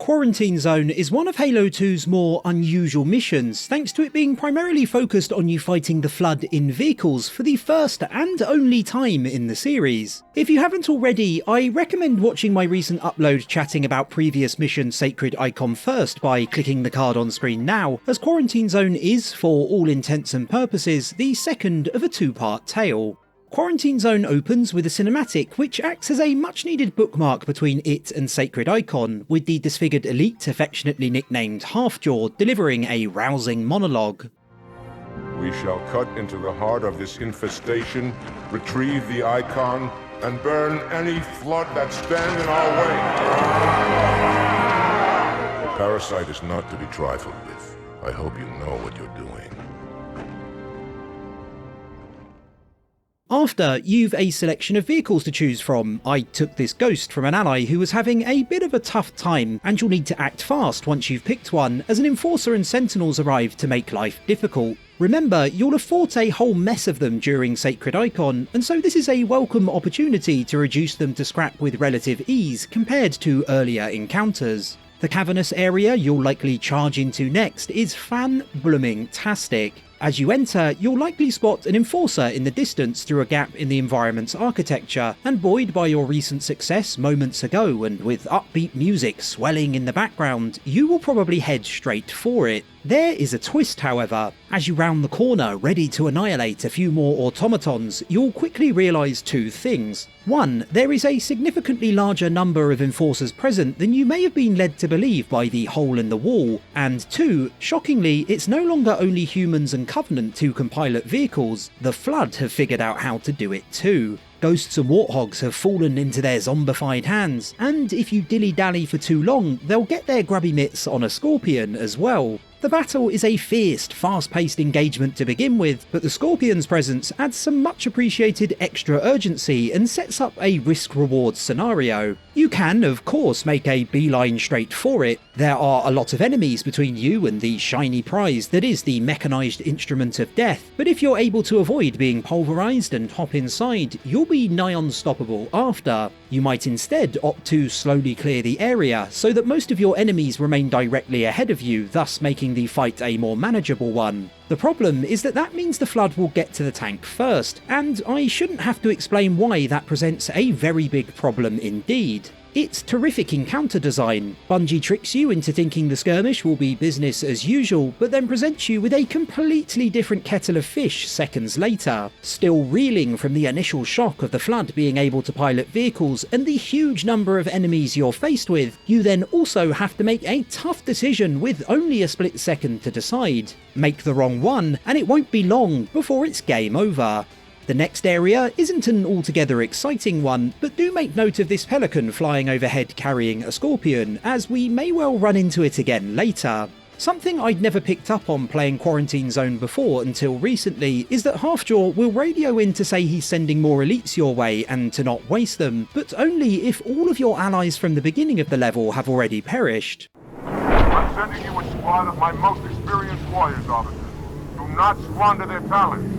Quarantine Zone is one of Halo 2's more unusual missions, thanks to it being primarily focused on you fighting the Flood in vehicles for the first and only time in the series. If you haven't already, I recommend watching my recent upload chatting about previous mission Sacred Icon first by clicking the card on screen now, as Quarantine Zone is, for all intents and purposes, the second of a two-part tale. Quarantine Zone opens with a cinematic which acts as a much-needed bookmark between it and Sacred Icon, with the disfigured elite affectionately nicknamed Halfjaw delivering a rousing monologue. We shall cut into the heart of this infestation, retrieve the Icon, and burn any Flood that stand in our way. The parasite is not to be trifled with. I hope you know what you're doing. After, you've a selection of vehicles to choose from. I took this Ghost from an ally who was having a bit of a tough time, and you'll need to act fast once you've picked one, as an Enforcer and Sentinels arrive to make life difficult. Remember, you'll have fought a whole mess of them during Sacred Icon, and so this is a welcome opportunity to reduce them to scrap with relative ease compared to earlier encounters. The cavernous area you'll likely charge into next is fan-blooming-tastic. As you enter, you'll likely spot an Enforcer in the distance through a gap in the environment's architecture, and buoyed by your recent success moments ago and with upbeat music swelling in the background, you will probably head straight for it. There is a twist, however. As you round the corner ready to annihilate a few more automatons, you'll quickly realise two things. One, there is a significantly larger number of Enforcers present than you may have been led to believe by the hole in the wall, and two, shockingly, it's no longer only humans and Covenant who can pilot vehicles, the Flood have figured out how to do it too. Ghosts and Warthogs have fallen into their zombified hands, and if you dilly-dally for too long, they'll get their grubby mitts on a Scorpion as well. The battle is a fierce, fast-paced engagement to begin with, but the Scorpion's presence adds some much appreciated extra urgency and sets up a risk-reward scenario. You can, of course, make a beeline straight for it. There are a lot of enemies between you and the shiny prize that is the mechanised instrument of death, but if you're able to avoid being pulverised and hop inside, you'll be nigh unstoppable after. You might instead opt to slowly clear the area so that most of your enemies remain directly ahead of you, thus making the fight a more manageable one. The problem is that means the Flood will get to the tank first, and I shouldn't have to explain why that presents a very big problem indeed. It's terrific encounter design. Bungie tricks you into thinking the skirmish will be business as usual, but then presents you with a completely different kettle of fish seconds later. Still reeling from the initial shock of the Flood being able to pilot vehicles and the huge number of enemies you're faced with, you then also have to make a tough decision with only a split second to decide. Make the wrong one, and it won't be long before it's game over. The next area isn't an altogether exciting one, but do make note of this Pelican flying overhead carrying a Scorpion, as we may well run into it again later. Something I'd never picked up on playing Quarantine Zone before until recently is that Halfjaw will radio in to say he's sending more elites your way and to not waste them, but only if all of your allies from the beginning of the level have already perished. I'm sending you a squad of my most experienced warriors, officers. Do not squander their talents.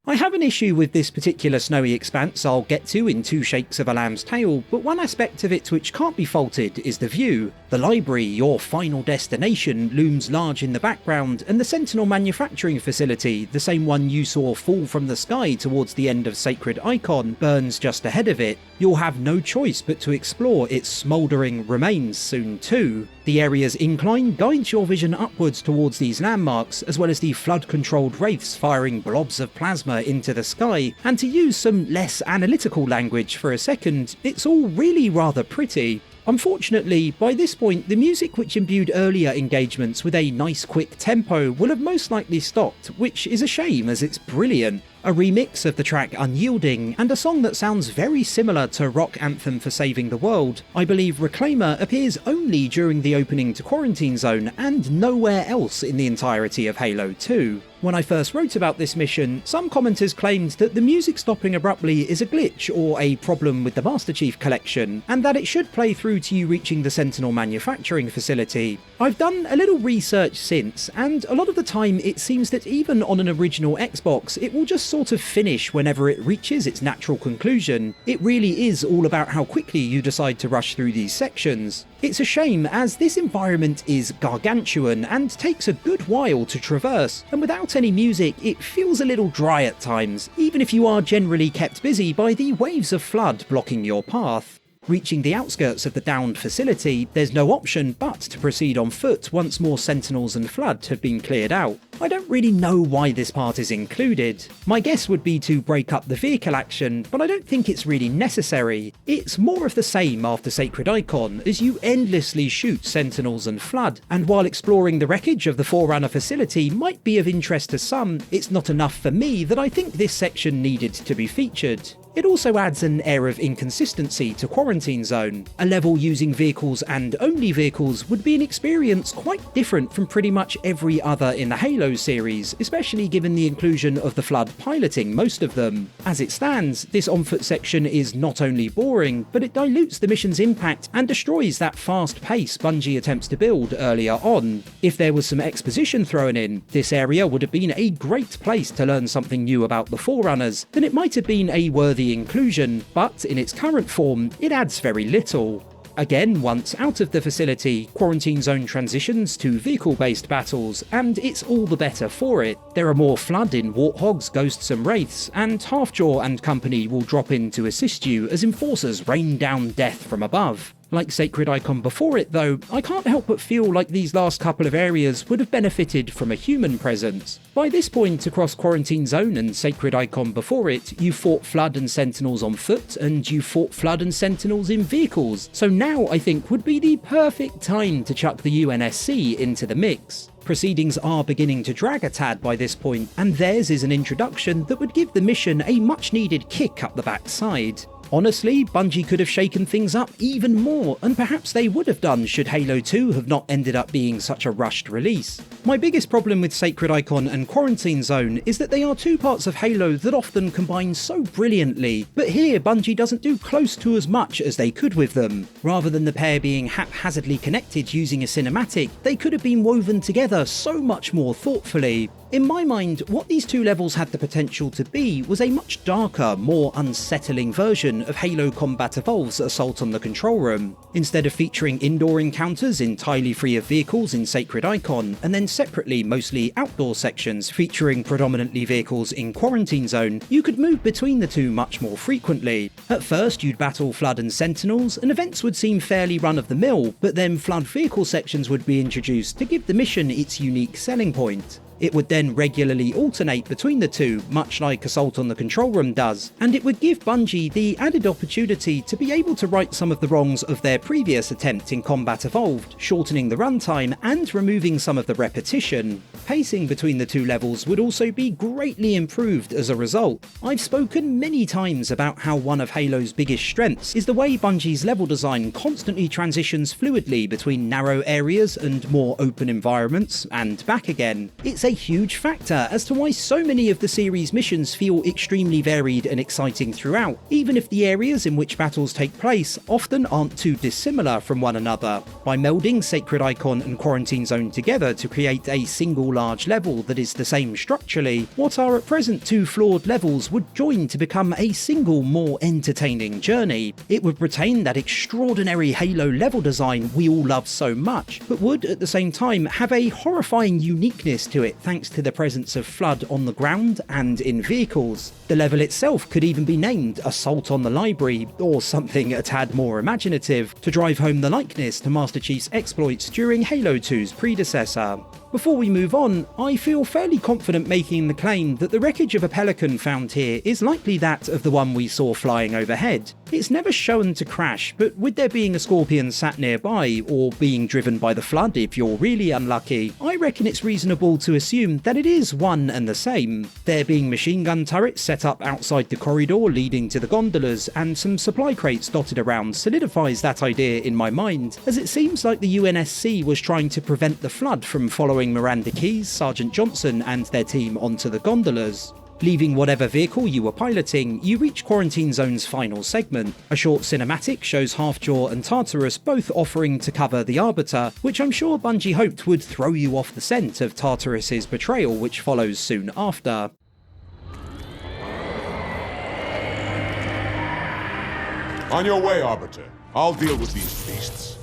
I have an issue with this particular snowy expanse I'll get to in two shakes of a lamb's tail, but one aspect of it which can't be faulted is the view. The library, your final destination, looms large in the background, and the Sentinel manufacturing facility, the same one you saw fall from the sky towards the end of Sacred Icon, burns just ahead of it. You'll have no choice but to explore its smouldering remains soon too. The area's incline guides your vision upwards towards these landmarks, as well as the Flood-controlled wraiths firing blobs of plasma into the sky, and to use some less analytical language for a second, it's all really rather pretty. Unfortunately, by this point, the music which imbued earlier engagements with a nice quick tempo will have most likely stopped, which is a shame as it's brilliant. A remix of the track Unyielding, and a song that sounds very similar to Rock Anthem for Saving the World. I believe Reclaimer appears only during the opening to Quarantine Zone and nowhere else in the entirety of Halo 2. When I first wrote about this mission, some commenters claimed that the music stopping abruptly is a glitch or a problem with the Master Chief Collection, and that it should play through to you reaching the Sentinel manufacturing facility. I've done a little research since, and a lot of the time it seems that even on an original Xbox, it will just sort of finish whenever it reaches its natural conclusion. It really is all about how quickly you decide to rush through these sections. It's a shame, as this environment is gargantuan and takes a good while to traverse, and without any music it feels a little dry at times, even if you are generally kept busy by the waves of flood blocking your path. Reaching the outskirts of the downed facility, there's no option but to proceed on foot once more Sentinels and Flood have been cleared out. I don't really know why this part is included. My guess would be to break up the vehicle action, but I don't think it's really necessary. It's more of the same after Sacred Icon, as you endlessly shoot Sentinels and Flood, and while exploring the wreckage of the Forerunner facility might be of interest to some, it's not enough for me that I think this section needed to be featured. It also adds an air of inconsistency to Quarantine Zone. A level using vehicles and only vehicles would be an experience quite different from pretty much every other in the Halo series, especially given the inclusion of the Flood piloting most of them. As it stands, this on-foot section is not only boring, but it dilutes the mission's impact and destroys that fast pace Bungie attempts to build earlier on. If there was some exposition thrown in, this area would have been a great place to learn something new about the Forerunners, then it might have been a worthy inclusion, but in its current form, it adds very little. Again, once out of the facility, Quarantine Zone transitions to vehicle-based battles, and it's all the better for it. There are more Flood in Warthogs, Ghosts and Wraiths, and Halfjaw and company will drop in to assist you as Enforcers rain down death from above. Like Sacred Icon before it though, I can't help but feel like these last couple of areas would have benefited from a human presence. By this point across Quarantine Zone and Sacred Icon before it, you fought Flood and Sentinels on foot, and you fought Flood and Sentinels in vehicles, so now I think would be the perfect time to chuck the UNSC into the mix. Proceedings are beginning to drag a tad by this point, and theirs is an introduction that would give the mission a much needed kick up the backside. Honestly, Bungie could have shaken things up even more, and perhaps they would have done should Halo 2 have not ended up being such a rushed release. My biggest problem with Sacred Icon and Quarantine Zone is that they are two parts of Halo that often combine so brilliantly, but here Bungie doesn't do close to as much as they could with them. Rather than the pair being haphazardly connected using a cinematic, they could have been woven together so much more thoughtfully. In my mind, what these two levels had the potential to be was a much darker, more unsettling version of Halo Combat Evolved's Assault on the Control Room. Instead of featuring indoor encounters entirely free of vehicles in Sacred Icon, and then separately mostly outdoor sections featuring predominantly vehicles in Quarantine Zone, you could move between the two much more frequently. At first you'd battle Flood and Sentinels, and events would seem fairly run-of-the-mill, but then Flood vehicle sections would be introduced to give the mission its unique selling point. It would then regularly alternate between the two, much like Assault on the Control Room does, and it would give Bungie the added opportunity to be able to right some of the wrongs of their previous attempt in Combat Evolved, shortening the runtime and removing some of the repetition. Pacing between the two levels would also be greatly improved as a result. I've spoken many times about how one of Halo's biggest strengths is the way Bungie's level design constantly transitions fluidly between narrow areas and more open environments, and back again. It's a huge factor as to why so many of the series' missions feel extremely varied and exciting throughout, even if the areas in which battles take place often aren't too dissimilar from one another. By melding Sacred Icon and Quarantine Zone together to create a single large level that is the same structurally, what are at present two flawed levels would join to become a single more entertaining journey. It would retain that extraordinary Halo level design we all love so much, but would at the same time have a horrifying uniqueness to it thanks to the presence of Flood on the ground and in vehicles. The level itself could even be named Assault on the Library, or something a tad more imaginative, to drive home the likeness to Master Chief's exploits during Halo 2's predecessor. Before we move on, I feel fairly confident making the claim that the wreckage of a Pelican found here is likely that of the one we saw flying overhead. It's never shown to crash, but with there being a Scorpion sat nearby, or being driven by the Flood if you're really unlucky, I reckon it's reasonable to assume that it is one and the same. There being machine gun turrets set up outside the corridor leading to the gondolas, and some supply crates dotted around solidifies that idea in my mind, as it seems like the UNSC was trying to prevent the Flood from following following Miranda Keyes, Sergeant Johnson and their team onto the gondolas. Leaving whatever vehicle you were piloting, you reach Quarantine Zone's final segment. A short cinematic shows Halfjaw and Tartarus both offering to cover the Arbiter, which I'm sure Bungie hoped would throw you off the scent of Tartarus's betrayal, which follows soon after. On your way, Arbiter. I'll deal with these beasts.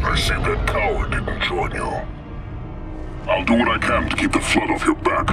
I see that coward didn't join you. I'll do what I can to keep the flood off your back.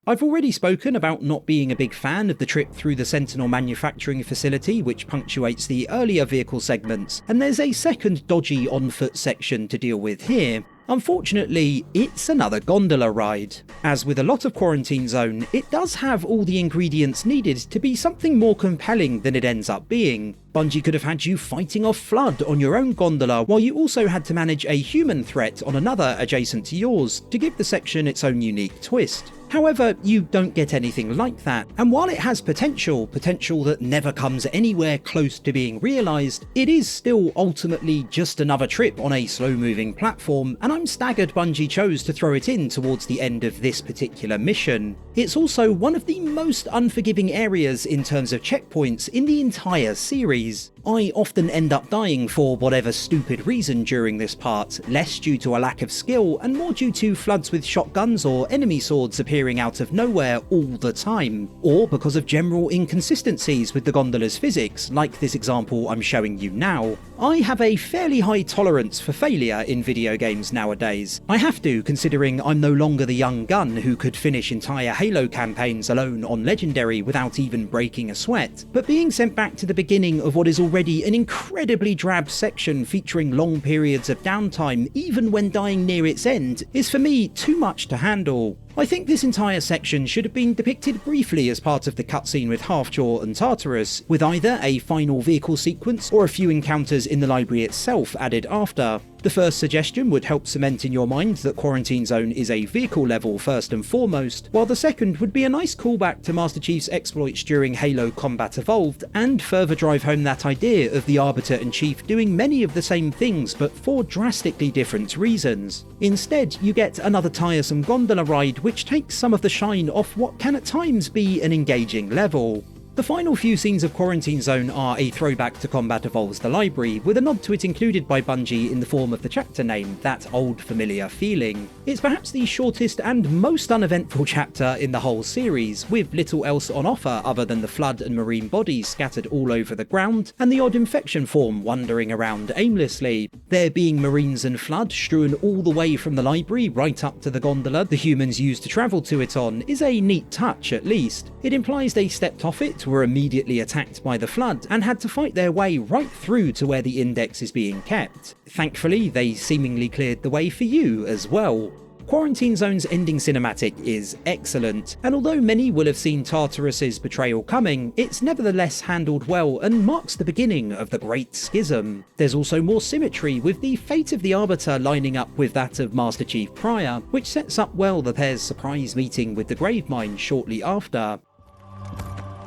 I've already spoken about not being a big fan of the trip through the Sentinel manufacturing facility, which punctuates the earlier vehicle segments, and there's a second dodgy on-foot section to deal with here. Unfortunately, it's another gondola ride. As with a lot of Quarantine Zone, it does have all the ingredients needed to be something more compelling than it ends up being. Bungie could have had you fighting off Flood on your own gondola, while you also had to manage a human threat on another adjacent to yours, to give the section its own unique twist. However, you don't get anything like that, and while it has potential that never comes anywhere close to being realised, it is still ultimately just another trip on a slow-moving platform, and I'm staggered Bungie chose to throw it in towards the end of this particular mission. It's also one of the most unforgiving areas in terms of checkpoints in the entire series. I often end up dying for whatever stupid reason during this part, less due to a lack of skill and more due to floods with shotguns or enemy swords appearing out of nowhere all the time, or because of general inconsistencies with the gondola's physics, like this example I'm showing you now. I have a fairly high tolerance for failure in video games nowadays. I have to, considering I'm no longer the young gun who could finish entire Halo campaigns alone on Legendary without even breaking a sweat, but being sent back to the beginning of what is already an incredibly drab section featuring long periods of downtime even when dying near its end is for me too much to handle. I think this entire section should have been depicted briefly as part of the cutscene with Halfjaw and Tartarus, with either a final vehicle sequence or a few encounters in the library itself added after. The first suggestion would help cement in your mind that Quarantine Zone is a vehicle level first and foremost, while the second would be a nice callback to Master Chief's exploits during Halo Combat Evolved, and further drive home that idea of the Arbiter and Chief doing many of the same things but for drastically different reasons. Instead, you get another tiresome gondola ride which takes some of the shine off what can at times be an engaging level. The final few scenes of Quarantine Zone are a throwback to Combat Evolved's The Library, with a nod to it included by Bungie in the form of the chapter name, that old familiar feeling. It's perhaps the shortest and most uneventful chapter in the whole series, with little else on offer other than the Flood and Marine bodies scattered all over the ground, and the odd infection form wandering around aimlessly. There being Marines and Flood strewn all the way from the library right up to the gondola the humans used to travel to it on is a neat touch at least. It implies they stepped off it, were immediately attacked by the Flood, and had to fight their way right through to where the index is being kept. Thankfully, they seemingly cleared the way for you as well. Quarantine Zone's ending cinematic is excellent, and although many will have seen Tartarus's betrayal coming, it's nevertheless handled well and marks the beginning of the Great Schism. There's also more symmetry, with the fate of the Arbiter lining up with that of Master Chief prior, which sets up well the pair's surprise meeting with the Gravemind shortly after.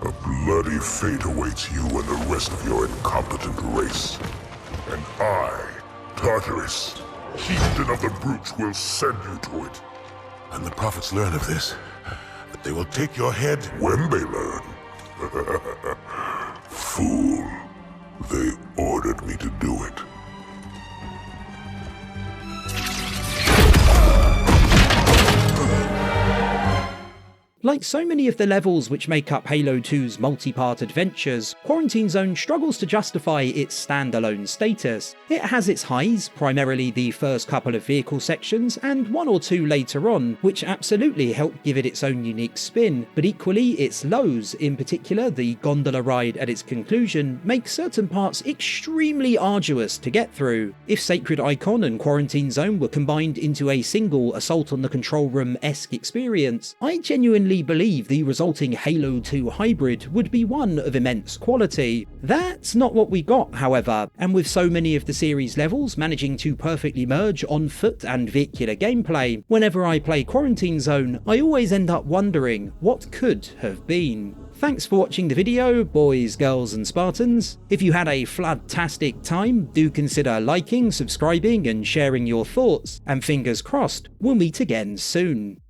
A bloody fate awaits you and the rest of your incompetent race. And I, Tartarus, chieftain of the brutes, will send you to it. And the prophets learn of this, but they will take your head when they learn. Fool. They ordered me to do it. Like so many of the levels which make up Halo 2's multi-part adventures, Quarantine Zone struggles to justify its standalone status. It has its highs, primarily the first couple of vehicle sections, and one or two later on, which absolutely help give it its own unique spin, but equally its lows, in particular the gondola ride at its conclusion, make certain parts extremely arduous to get through. If Sacred Icon and Quarantine Zone were combined into a single Assault on the Control Room-esque experience, I genuinely really believe the resulting Halo 2 hybrid would be one of immense quality. That's not what we got, however, and with so many of the series levels managing to perfectly merge on foot and vehicular gameplay, whenever I play Quarantine Zone, I always end up wondering what could have been. Thanks for watching the video, boys, girls and Spartans. If you had a flood-tastic time, do consider liking, subscribing and sharing your thoughts, and fingers crossed, we'll meet again soon.